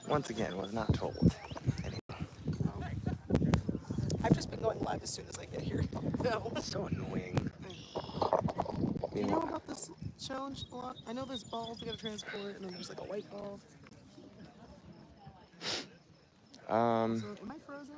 Once again, was not told. I've just been going live as soon as I get here. No. So annoying. Do you know about this challenge a lot? I know there's balls you gotta transport, and then there's like a white ball. So, am I frozen?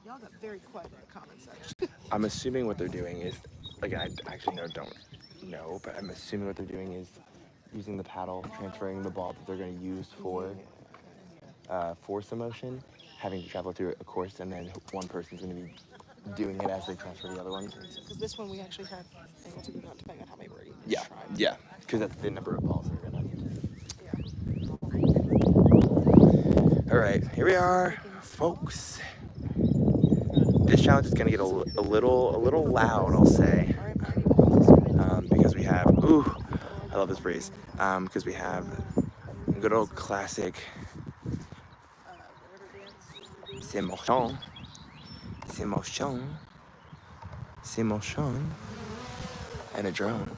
Y'all got very quiet in the comment section. I'm assuming what they're doing is, like, I actually don't know, but I'm assuming what they're doing is using the paddle, transferring the ball that they're going to use for force emotion, having to travel through a course, and then one person's going to be doing it as they transfer the other ones. Because this one we actually had able to do that depending on how many were eating. Yeah, yeah, because that's the number of balls they're going to need. Yeah. All right, here we are, folks. This challenge is going to get a little loud, I'll say, because we have, I love this breeze, because we have a good old classic C'est motion, and a drone.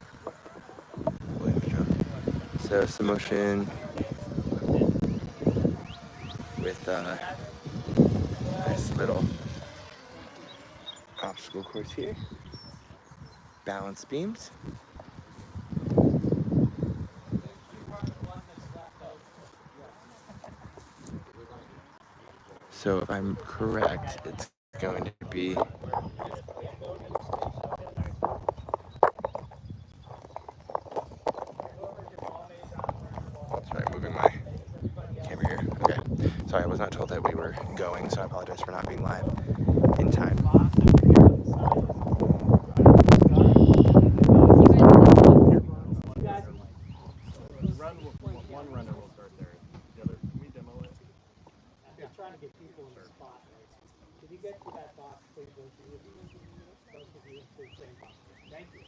So some motion with nice little obstacle course here. Balance beams. So if I'm correct, it's going to be sorry, moving my camera here. Okay. Sorry, I was not told that we were going, so I apologize for not being live in time. One runner will start there. The other, can we demo it? I'm just trying to get people in the spot, right? Can you get to that box, please? Both of you, please, same box. Thank you.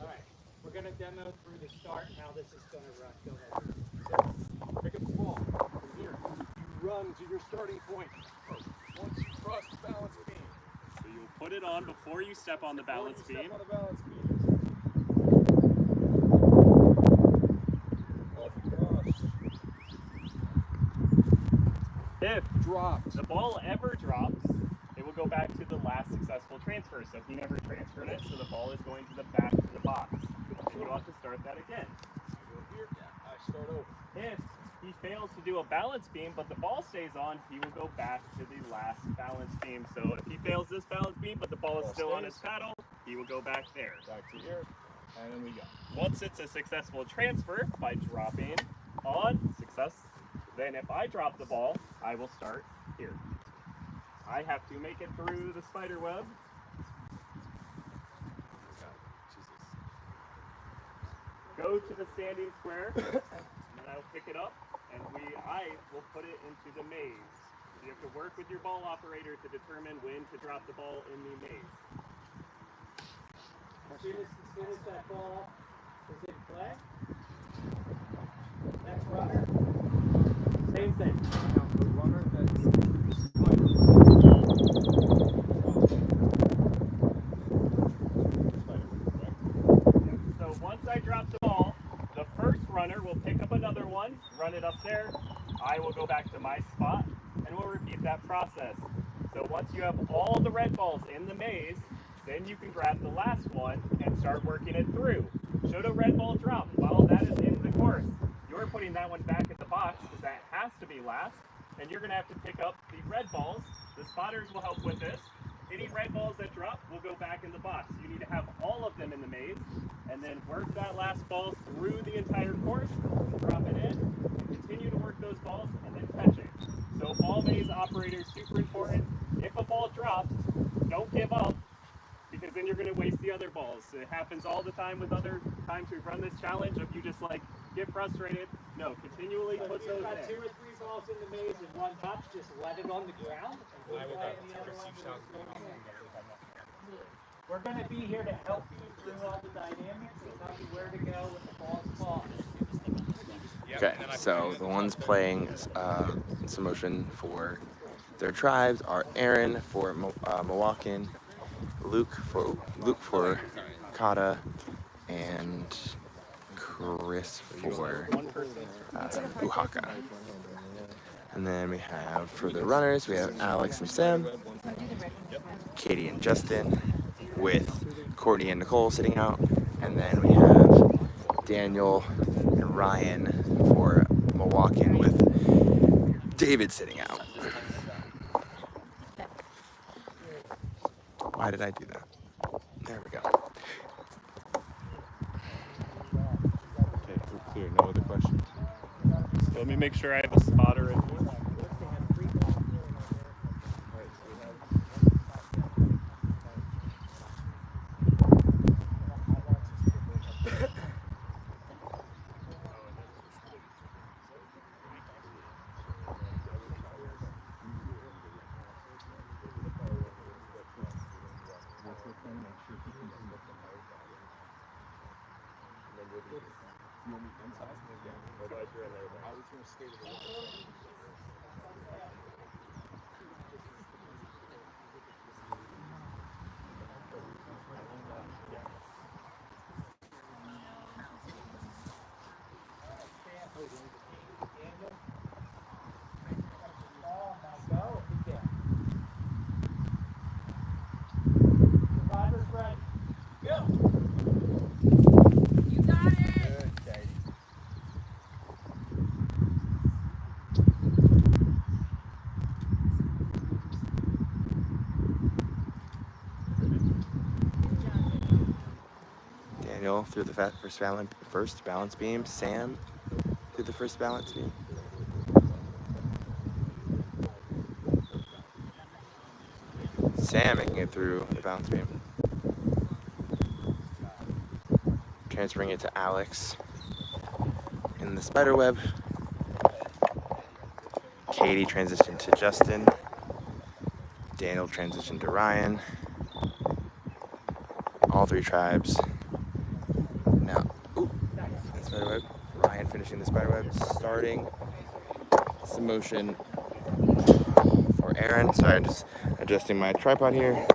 All right, we're gonna demo through the start and how this is gonna run. Go ahead. So, pick up the ball from here. You run to your starting point. Once you cross the balance beam. So you'll put it on before you step on the balance beam. Step on the balance beam. If Dropped. the ball ever drops, it will go back to the last successful transfer. So he never transferred it, so the ball is going to the back of the box. And you'll have to start that again. I start over. If he fails to do a balance beam, but the ball stays on, he will go back to the last balance beam. So if he fails this balance beam, but the ball is still on his paddle, he will go back there. Back to here. And then we go. Once it's a successful transfer by dropping on success, then if I drop the ball, I will start here. I have to make it through the spider web. Go to the standing square, and then I'll pick it up, and I will put it into the maze. You have to work with your ball operator to determine when to drop the ball in the maze. As soon as that ball is in play, next runner, same thing. Now, the runner that's So once I drop the ball, the first runner will pick up another one, run it up there. I will go back to my spot, and we'll repeat that process. So once you have all the red balls in the maze, then you can grab the last one and start working it through. Should a red ball drop while that is in the course, you're putting that one back in the box because that has to be last, and you're going to have to pick up the red balls. The spotters will help with this. Any red balls that drop will go back in the box. You need to have all of them in the maze, and then work that last ball through the entire course, drop it in, continue to work those balls, and then catch it. So ball maze operator is super important. If a ball drops, don't give up, because then you're going to waste the other balls. It happens all the time with other times we've run this challenge of you just like get frustrated. No, continually put If those you've got in. 2 or 3 balls in the maze and one touch, just let it on the ground. And we'll play the other one. We're going to be here to help you through all the dynamics and tell you where to go with the balls fall. Okay, so the ones playing some motion for their tribes are Aaron for Milwaukee, Luke for Kata, and Chris Chris for Oaxaca. And then we have, for the runners, we have Alex and Sam, Katie and Justin, with Courtney and Nicole sitting out. And then we have Daniel and Ryan for Milwaukee with David sitting out. Why did I do that? There we go. Okay, we're clear. No other questions? So let me make sure I have a spotter in here. Daniel through the first balance beam. Sam through the first balance beam. Sam making it through the balance beam. Transferring it to Alex in the spider web. Katie transitioned to Justin. Daniel transitioned to Ryan. All three tribes. Now, the spider web. Ryan finishing the spider web. Starting some motion for Aaron. Sorry, I'm just adjusting my tripod here.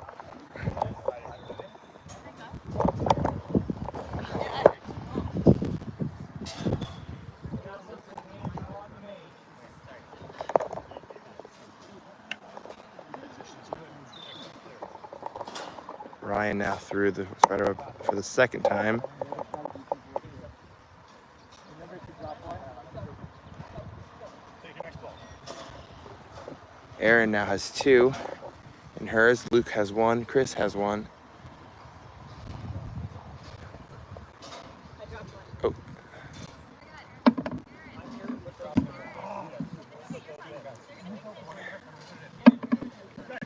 Ryan now through the spider web for the second time. Aaron now has 2 in hers. Luke has 1. Chris has 1. Oh.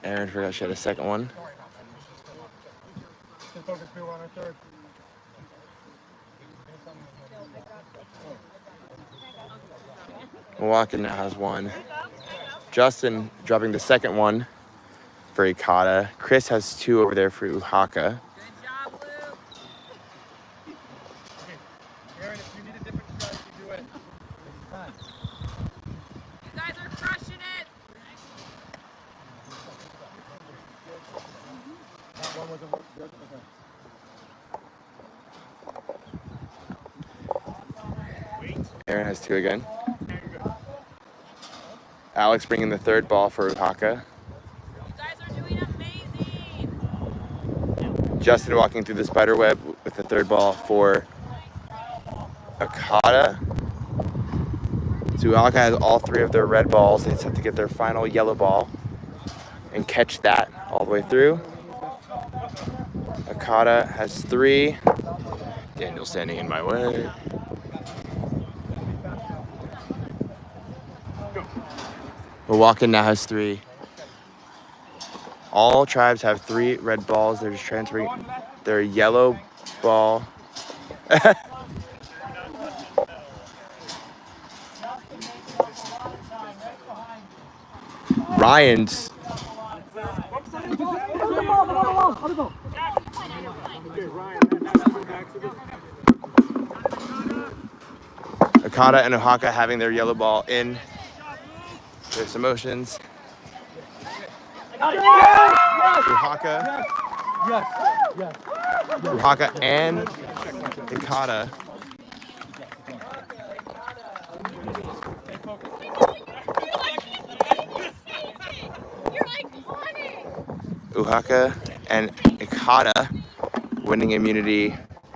Aaron forgot she had a second one. Milwaukee now has 1. Justin dropping the second one for Ikata. Chris has 2 over there for Oaxaca. Good job, Luke. Aaron, if you need a different strategy, do it. You guys are crushing it. Aaron has 2 again. Alex bringing the third ball for Oaxaca. You guys are doing amazing. Justin walking through the spider web with the third ball for Akata. So Oaxaca has all 3 of their red balls. They just have to get their final yellow ball and catch that all the way through. Akata has 3. Daniel standing in my way. Milwaukee now has 3. All tribes have 3 red balls. They're just transferring their yellow ball. Ryan's. Akata and Oaxaca having their yellow ball in. There's emotions. Oaxaca. Oaxaca and Ikata Oaxaca and Ekata winning immunity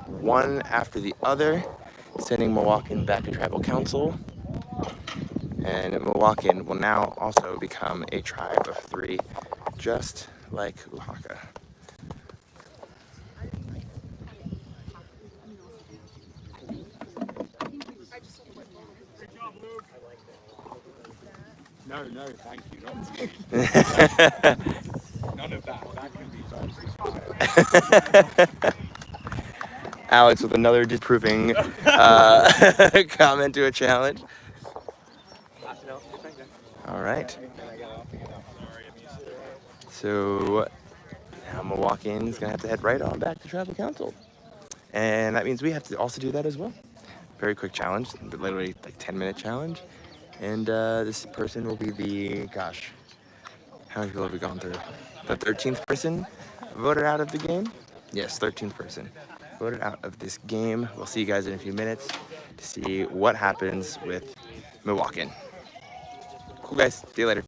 one after the other, sending Milwaukee back to tribal council. And Milwaukee will now also become a tribe of 3, just like Oaxaca. No, thank you. None of that. That can be done. Alex with another disproving comment to a challenge. All right. So now Milwaukeeans gonna have to head right on back to tribal council, and that means we have to also do that as well. Very quick challenge, but literally like 10-minute challenge, and this person will be the how many people have we gone through? The 13th person voted out of the game. Yes, 13th person voted out of this game. We'll see you guys in a few minutes to see what happens with Milwaukee. Cool guys, see you later.